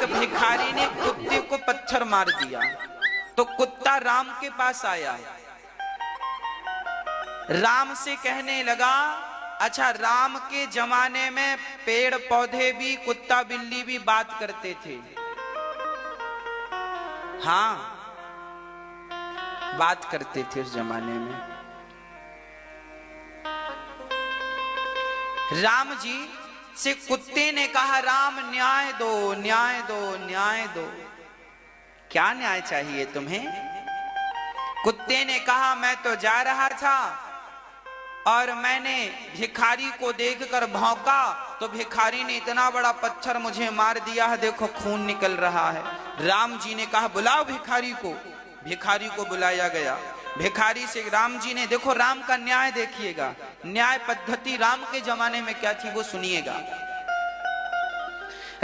भिखारी ने कुत्ते को पत्थर मार दिया तो कुत्ता राम के पास आया, राम से कहने लगा, अच्छा राम के जमाने में पेड़ पौधे भी, कुत्ता बिल्ली भी बात करते थे। हाँ, बात करते थे उस जमाने में। राम जी से कुत्ते ने कहा, राम न्याय दो, न्याय दो, न्याय दो। क्या न्याय चाहिए तुम्हें? कुत्ते ने कहा, मैं तो जा रहा था और मैंने भिखारी को देखकर भौंका तो भिखारी ने इतना बड़ा पत्थर मुझे मार दिया है, देखो खून निकल रहा है। राम जी ने कहा, बुलाओ भिखारी को। भिखारी को बुलाया गया। भिखारी से राम जी ने, देखो राम का न्याय देखिएगा, न्याय पद्धति राम के जमाने में क्या थी वो सुनिएगा।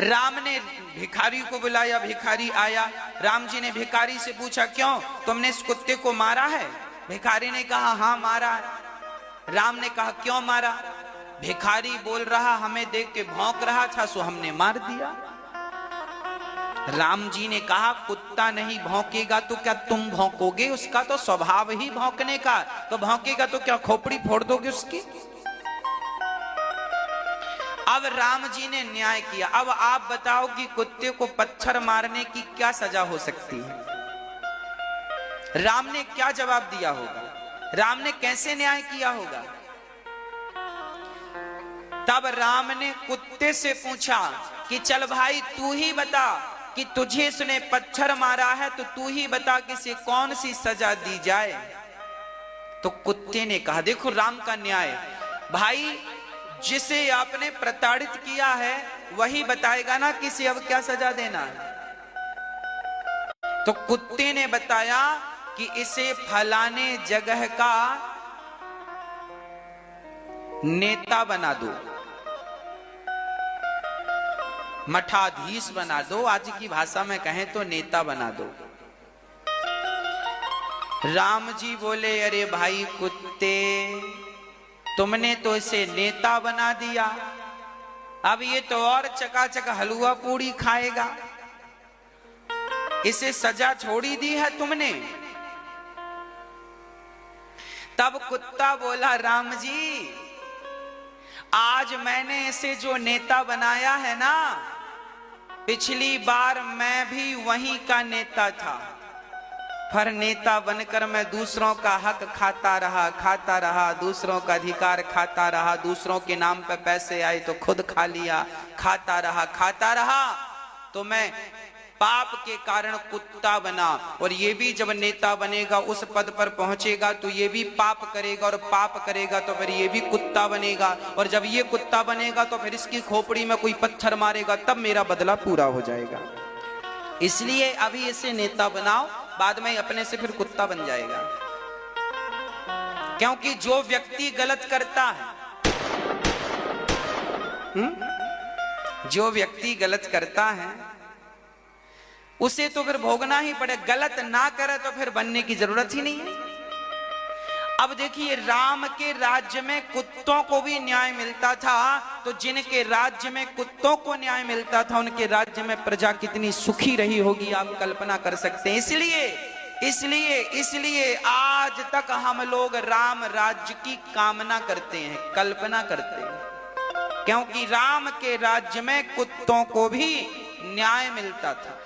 राम ने भिखारी को बुलाया, भिखारी आया। राम जी ने भिखारी से पूछा, क्यों तुमने इस कुत्ते को मारा है? भिखारी ने कहा, हाँ मारा है। राम ने कहा, क्यों मारा? भिखारी बोल रहा, हमें देख के भौंक रहा था सो हमने मार दिया। राम जी ने कहा, कुत्ता नहीं भौंकेगा तो क्या तुम भौंकोगे? उसका तो स्वभाव ही भौंकने का, तो भौंकेगा तो क्या खोपड़ी फोड़ दोगे उसकी? अब राम जी ने न्याय किया। अब आप बताओ कि कुत्ते को पत्थर मारने की क्या सजा हो सकती है? राम ने क्या जवाब दिया होगा? राम ने कैसे न्याय किया होगा? तब राम ने कुत्ते से पूछा कि चल भाई तू ही बता कि तुझे इसने पत्थर मारा है, तो तू ही बता कि इसे कौन सी सजा दी जाए। तो कुत्ते ने कहा, देखो राम का न्याय, भाई जिसे आपने प्रताड़ित किया है वही बताएगा ना कि इसे अब क्या सजा देना है। तो कुत्ते ने बताया कि इसे फलाने जगह का नेता बना दो, मठाधीश बना दो, आज की भाषा में कहें तो नेता बना दो। राम जी बोले, अरे भाई कुत्ते, तुमने तो इसे नेता बना दिया, अब ये तो और चकाचक हलवा पूड़ी खाएगा, इसे सजा छोड़ी दी है तुमने। तब कुत्ता बोला, राम जी आज मैंने इसे जो नेता बनाया है ना, पिछली बार मैं भी वहीं का नेता था, पर नेता बनकर मैं दूसरों का हक खाता रहा, दूसरों का अधिकार खाता रहा, दूसरों के नाम पे पैसे आए तो खुद खा लिया, खाता रहा, तो मैं पाप के कारण कुत्ता बना। और ये भी जब नेता बनेगा, उस पद पर पहुंचेगा तो ये भी पाप करेगा, और पाप करेगा तो फिर ये भी कुत्ता बनेगा, और जब ये कुत्ता बनेगा तो फिर इसकी खोपड़ी में कोई पत्थर मारेगा, तब मेरा बदला पूरा हो जाएगा। इसलिए अभी इसे नेता बनाओ, बाद में अपने से फिर कुत्ता बन जाएगा। क्योंकि जो व्यक्ति गलत करता है, जो व्यक्ति गलत करता है उसे तो फिर भोगना ही पड़े, गलत ना करे तो फिर बनने की जरूरत ही नहीं है। अब देखिए, राम के राज्य में कुत्तों को भी न्याय मिलता था, तो जिनके राज्य में कुत्तों को न्याय मिलता था उनके राज्य में प्रजा कितनी सुखी रही होगी, आप कल्पना कर सकते हैं। इसलिए आज तक हम लोग राम राज्य की कामना करते हैं, कल्पना करते हैं, क्योंकि राम के राज्य में कुत्तों को भी न्याय मिलता था।